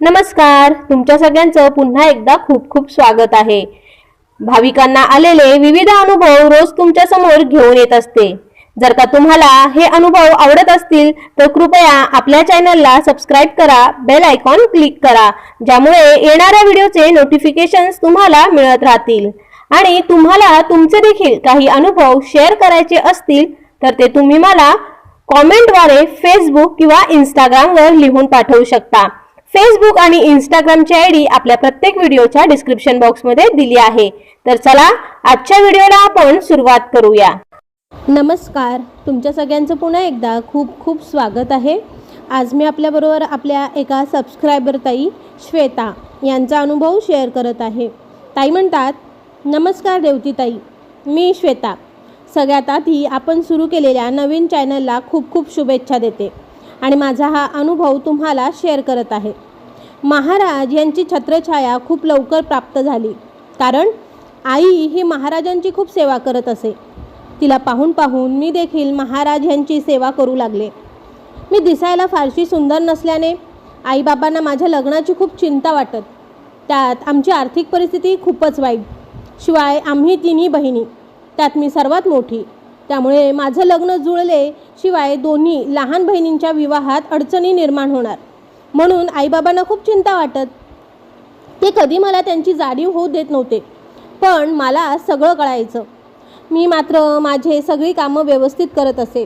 नमस्कार, तुमच्या सगळ्यांचं पुन्हा एकदा खूप खूप स्वागत आहे। भाविकांना आलेले विविध अनुभव रोज तुमच्या समोर घेऊन येत असते। जर का तुम्हाला हे अनुभव आवडत असतील तर कृपया आपल्या चॅनलला सबस्क्राइब करा, बेल आयकॉन क्लिक करा, ज्यामुळे येणाऱ्या व्हिडिओचे नोटिफिकेशन्स तुम्हाला मिळत राहतील। आणि तुम्हाला तुमचे देखील काही अनुभव शेअर करायचे असतील तर ते तुम्ही मला कॉमेंटद्वारे फेसबुक किंवा इंस्टाग्रामवर लिहून पाठवू शकता। फेसबुक आणि इंस्टाग्रामची आयडी आपल्या प्रत्येक व्हिडिओच्या डिस्क्रिप्शन बॉक्समध्ये दिली आहे। तर चला आजच्या व्हिडिओला आपण सुरुवात करूया। नमस्कार, तुमच्या सगळ्यांचं पुन्हा एकदा खूप खूप स्वागत आहे। आज मी आपल्याबरोबर आपल्या एका सबस्क्रायबर ताई श्वेता यांचा अनुभव शेअर करत आहे। ताई म्हणतात, नमस्कार देवती ताई, मी श्वेता। सगळ्यात आधी आपण सुरू केलेल्या नवीन चॅनलला खूप खूप शुभेच्छा देते आणि माझा हा अनुभव तुम्हाला शेअर करत आहे। महाराज यांची छत्रछाया खूप लवकर प्राप्त झाली, कारण आई ही महाराजांची खूप सेवा करत असे। तिला पाहून पाहून मी देखील महाराज यांची सेवा करू लागले। मी दिसायला फारशी सुंदर नसल्याने आईबाबांना माझ्या लग्नाची खूप चिंता वाटत। त्यात आमची आर्थिक परिस्थिती खूपच वाईट, शिवाय आम्ही तिन्ही बहिणी, त्यात मी सर्वात मोठी, त्यामुळे माझं लग्न जुळले शिवाय दोन्ही लहान बहिणींच्या विवाहात अडचणी निर्माण होणार म्हणून आईबाबांना खूप चिंता वाटत। ते कधी मला त्यांची जाणीव होऊ देत नव्हते, पण मला सगळं कळायचं। मी मात्र माझे सगळी कामं व्यवस्थित करत असे।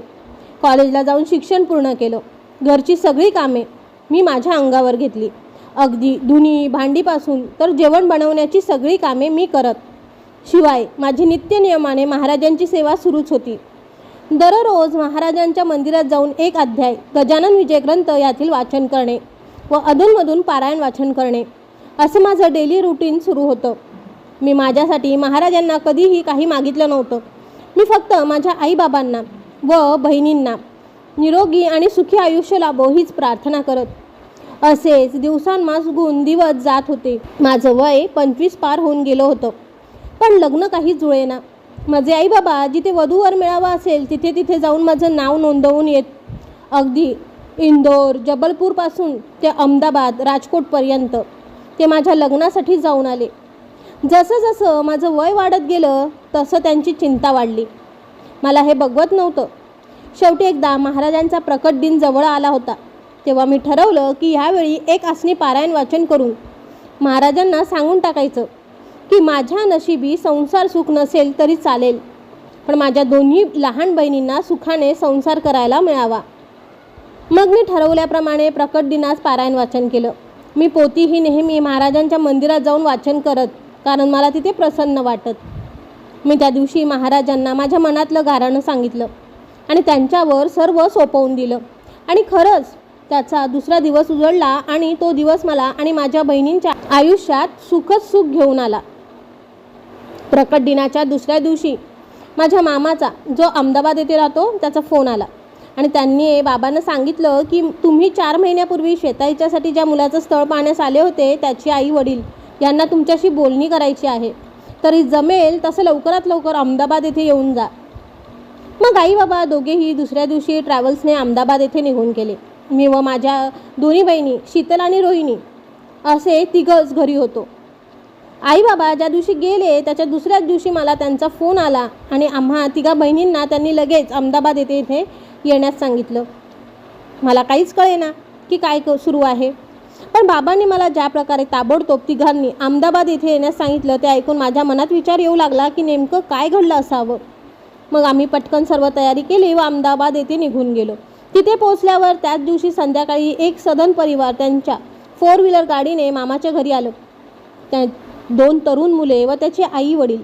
कॉलेजला जाऊन शिक्षण पूर्ण केलं। घरची सगळी कामे मी माझ्या अंगावर घेतली, अगदी धुणी भांडीपासून तर जेवण बनवण्याची सगळी कामे मी करत। शिवाय माझी नित्यनियमाने महाराजांची सेवा सुरूच होती। दररोज महाराजांच्या मंदिरात जाऊन एक अध्याय गजानन विजय ग्रंथ यातील वाचन करणे व अधूनमधून पारायण वाचन करणे असं माझं डेली रुटीन सुरू होतं। मी माझ्यासाठी महाराजांना कधीही काही मागितलं नव्हतं। मी फक्त माझ्या आईबाबांना व बहिणींना निरोगी आणि सुखी आयुष्य लाभो हीच प्रार्थना करत असेच दिवसांमास गुण दिवस जात होते। माझं वय 25 पार होऊन गेलं होतं, पण लग्न काही जुळेना। माझे आईबाबा जिथे वधूवर मेळावा असेल तिथे तिथे जाऊन माझं नाव नोंदवून येत। अगदी इंदोर जबलपूरपासून ते अहमदाबाद राजकोटपर्यंत ते माझ्या लग्नासाठी जाऊन आले। जसं जसं माझं वय वाढत गेलं तसं त्यांची चिंता वाढली। मला हे बघवत नव्हतं। शेवटी एकदा महाराजांचा प्रकट दिन जवळ आला होता, तेव्हा मी ठरवलं की ह्यावेळी एक आसनी पारायण वाचन करून महाराजांना सांगून टाकायचं की माझ्या नशिबी संसार सुख नसेल तरी चालेल, पण माझ्या दोन्ही लहान बहिणींना सुखाने संसार करायला मिळावा। मग मी ठरवल्याप्रमाणे प्रकट दिनास पारायण वाचन केलं। मी पोथीही नेहमी महाराजांच्या मंदिरात जाऊन वाचन करत, कारण मला तिथे प्रसन्न वाटत। मी त्या दिवशी महाराजांना माझ्या मनातलं गाऱ्हाणं सांगितलं आणि त्यांच्यावर सर्व सोपवून दिलं। आणि खरंच त्याचा दुसरा दिवस उजळला आणि तो दिवस मला आणि माझ्या बहिणींच्या आयुष्यात सुखच सुख घेऊन आला। प्रकट दिनाच्या दुसऱ्या दिवशी माझ्या मामाचा, जो अहमदाबाद येथे राहतो, त्याचा फोन आला आणि त्यांनी बाबांना सांगितलं की तुम्ही 4 महिन्यापूर्वी श्वेताईच्यासाठी ज्या मुलाचं स्थळ पाहण्यास आले होते त्याची आई वडील यांना तुमच्याशी बोलणी करायची आहे, तरी जमेल तसं लवकरात लवकर अहमदाबाद येथे येऊन जा। मग आई बाबा दोघेही दुसऱ्या दिवशी ट्रॅव्हल्सने अहमदाबाद येथे निघून गेले। मी व माझ्या दोन्ही बहिणी शीतल आणि रोहिणी असे तिघंच घरी होतो। आई बाबा ज्या दिवशी गेले त्याच्या दुसऱ्याच दिवशी मला त्यांचा फोन आला आणि आम्हा तिघा बहिणींना त्यांनी लगेच अहमदाबाद येथे येण्यास सांगितलं। मला काहीच कळेना की काय सुरू आहे, पण बाबांनी मला ज्या प्रकारे ताबडतोब तिघांनी अहमदाबाद येथे येण्यास सांगितलं ते ऐकून माझ्या मनात विचार येऊ लागला की नेमकं काय घडलं असावं। मग आम्ही पटकन सर्व तयारी केली व अहमदाबाद येथे निघून गेलो। तिथे पोहोचल्यावर त्याच दिवशी संध्याकाळी एक सदन परिवार त्यांच्या 4 व्हीलर गाडीने मामाच्या घरी आलं। त्या 2 तरुण मुले व त्याचे आई वडील,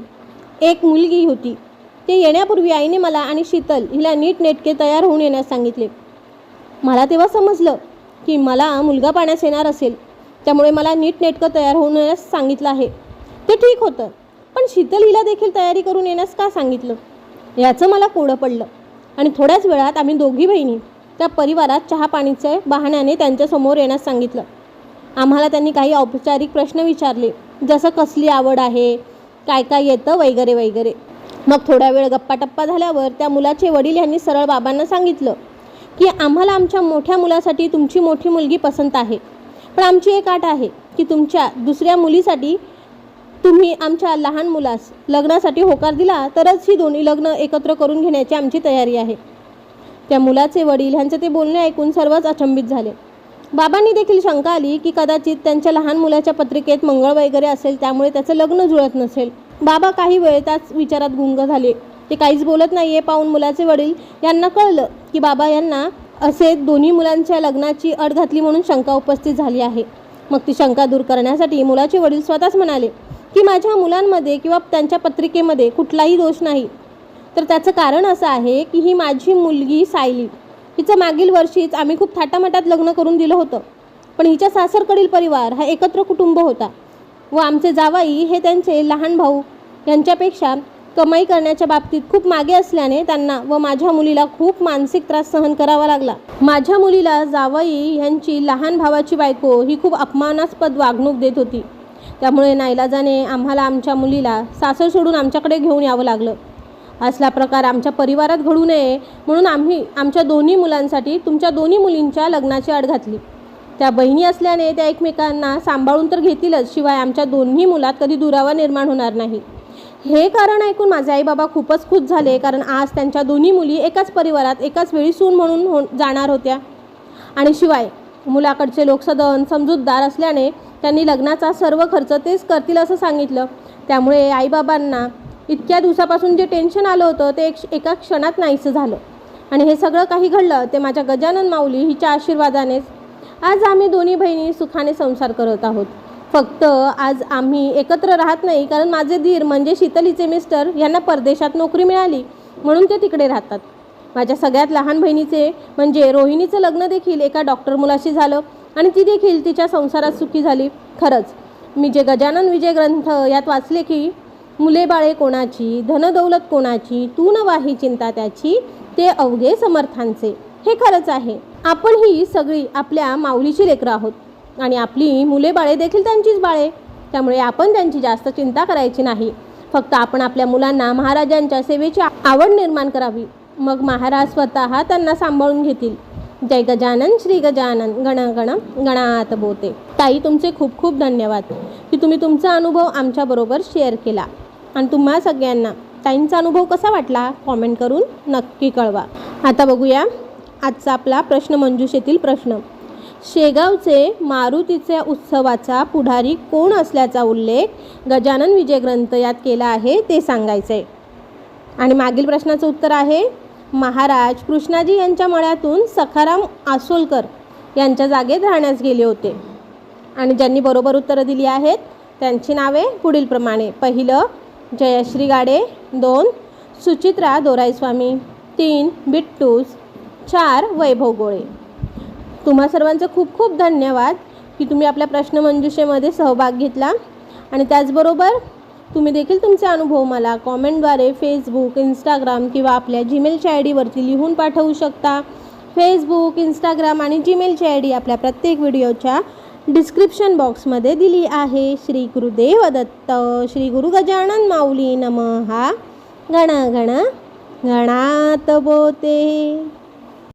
एक मुलगी होती। ते येण्यापूर्वी आईने मला आणि शीतल हिला नीटनेटके तयार होऊन येण्यास सांगितले। मला तेव्हा समजलं की मला मुलगा पाहण्यास येणार असेल, त्यामुळे मला नीटनेटकं तयार होऊन येण्यास सांगितलं आहे। ते ठीक होतं, पण शीतल हिला देखील तयारी करून येण्यास का सांगितलं याचं मला कोडं पडलं। आणि थोड्याच वेळात आम्ही दोघी बहिणी त्या परिवारात चहा पाणीचे बहाण्याने त्यांच्यासमोर येण्यास सांगितलं। आम्हाला त्यांनी काही औपचारिक प्रश्न विचारले, जसं कसली आवड आहे, काय काय येतं वगैरे वगैरे। मग थोडा वेळ गप्पाटप्पा झाल्यावर त्या मुलाचे वडील यांनी सरळ बाबांना सांगितलं की आम्हाला आमच्या मोठ्या मुलासाठी तुमची मोठी मुलगी पसंत आहे, पण आमची एक अट आहे की तुमच्या दुसऱ्या मुलीसाठी तुम्ही आमच्या लहान मुलास लग्नासाठी होकार दिला तरच ही दोन्ही लग्न एकत्र करून घेण्याची आमची तयारी आहे. त्या मुलाचे वडील ह्यांचं ते बोलणे ऐकून सर्वच अचंबित झाले. बाबांनी देखील शंका आली की कदाचित त्यांच्या लहान मुलाच्या पत्रिकेत मंगळ वगैरे असेल, त्यामुळे त्याचं लग्न जुळत नसेल. बाबा काही वेळ त्याच विचारात गुंग झाले. ते काहीच बोलत नाहीये पाहून मुलाचे वडील यांना कळलं की बाबा यांना असे दोन्ही मुलांच्या लग्नाची अट घातली म्हणून शंका उपस्थित झाली आहे. मग ती शंका दूर करण्यासाठी मुलाचे वडील स्वतःच म्हणाले की माझ्या मुलांमध्ये किंवा त्यांच्या पत्रिकेमध्ये कुठलाही दोष नाही. तर त्याचं कारण असं आहे की ही माझी मुलगी सायली, हिचं मागील वर्षीच आम्ही खूप थाटामाटात लग्न करून दिलं होतं. पण हिच्या सासरकडील परिवार हा एकत्र कुटुंब होता व आमचे जावाई हे त्यांचे लहान भाऊ यांच्यापेक्षा कमाई करण्याच्या बाबतीत खूप मागे असल्याने त्यांना व माझ्या मुलीला खूप मानसिक त्रास सहन करावा लागला. माझ्या मुलीला जावाई यांची लहान भावाची बायको ही खूप अपमानास्पद वागणूक देत होती. त्यामुळे नाईलाजाने आम्हाला आमच्या मुलीला सासर सोडून आमच्याकडे घेऊन यावं लागलं. असला प्रकार आमच्या परिवारात घडू नये म्हणून आम्ही आमच्या दोन्ही मुलांसाठी तुमच्या दोन्ही मुलींच्या लग्नाची अट घातली. त्या बहिणी असल्याने त्या एकमेकांना सांभाळून तर घेतीलच, शिवाय आमच्या दोन्ही मुलात कधी दुरावा निर्माण होणार नाही. हे कारण ऐकून माझे आई बाबा खूपच खुश झाले, कारण आज त्यांच्या दोन्ही मुली एकाच परिवारात एकाच वेळी सून म्हणून जाणार होत्या. आणि शिवाय मुलाकडचे लोक सदन समजूतदार असल्याने त्यांनी लग्नाचा सर्व खर्च तेच करतील असं सांगितलं. त्यामुळे आईबाबांना इतक्या दिवसापासून जे टेन्शन आलं होतं ते एका क्षणात नाहीसं झालं. आणि हे सगळं काही घडलं ते माझ्या गजानन माऊली हिच्या आशीर्वादानेच. आज आम्ही दोन्ही बहिणी सुखाने संसार करत आहोत. फक्त आज आम्ही एकत्र राहत नाही, कारण माझे दीर म्हणजे शीतलीचे मिस्टर यांना परदेशात नोकरी मिळाली म्हणून ते तिकडे राहतात. माझ्या सगळ्यात लहान बहिणीचे म्हणजे रोहिणीचं लग्न देखील एका डॉक्टर मुलाशी झालं आणि ती देखील तिच्या संसारात सुखी झाली. खरंच मी जे गजानन विजय ग्रंथ यात वाचले की मुले बाळे कोणाची, धनदौलत कोणाची, तू न वाही चिंता त्याची, ते अवघे समर्थांचे. हे खरंच आहे. आपण ही सगळी आपल्या माऊलीची लेकरं आहोत आणि आपली मुले बाळे देखील त्यांचीच बाळे. त्यामुळे आपण त्यांची जास्त चिंता करायची नाही. फक्त आपण आपल्या मुलांना महाराजांच्या सेवेची आवड निर्माण करावी, मग महाराज स्वतः त्यांना सांभाळून घेतील. जय गजानन श्री गजानन गण गण गणात बोते. ताई, तुमचे खूप खूप धन्यवाद की तुम्ही तुमचा अनुभव आमच्याबरोबर शेअर केला. आणि तुम्हा सगळ्यांना ताईंचा अनुभव कसा वाटला कॉमेंट करून नक्की कळवा. आता बघूया आजचा आपला प्रश्न मंजुषेतील प्रश्न. शेगावचे मारुतीच्या उत्सवाचा पुढारी कोण असल्याचा उल्लेख गजानन विजय ग्रंथ यात केला आहे ते सांगायचं आहे. आणि मागील प्रश्नाचं उत्तर आहे महाराज कृष्णाजी यांच्या मळ्यातून सखाराम आसोलकर यांच्या जागेत राहण्यास गेले होते. आणि ज्यांनी बरोबर उत्तरं दिली आहेत त्यांची नावे पुढीलप्रमाणे. पहिलं जयश्री गाडे, 2 सुचित्रा दोराईस्वामी, 3 बिट्टूस, 4 वैभव गोळे. तुम्हा सर्वांचं खूप खूप धन्यवाद की तुम्ही आपल्या प्रश्नमंजुषेमध्ये सहभाग घेतला. आणि त्याचबरोबर तुम्ही देखील तुमचे अनुभव मला कॉमेंटद्वारे फेसबुक, इंस्टाग्राम किंवा आपल्या जीमेलच्या आय डीवरती लिहून पाठवू शकता. फेसबुक, इंस्टाग्राम आणि जीमेलची आय डी आपल्या प्रत्येक व्हिडिओच्या डिस्क्रिप्शन बॉक्समध्ये दिली आहे. श्री गुरुदेव दत्त. श्री गुरु गजानन माऊली नमः. गण गण गणात बोते.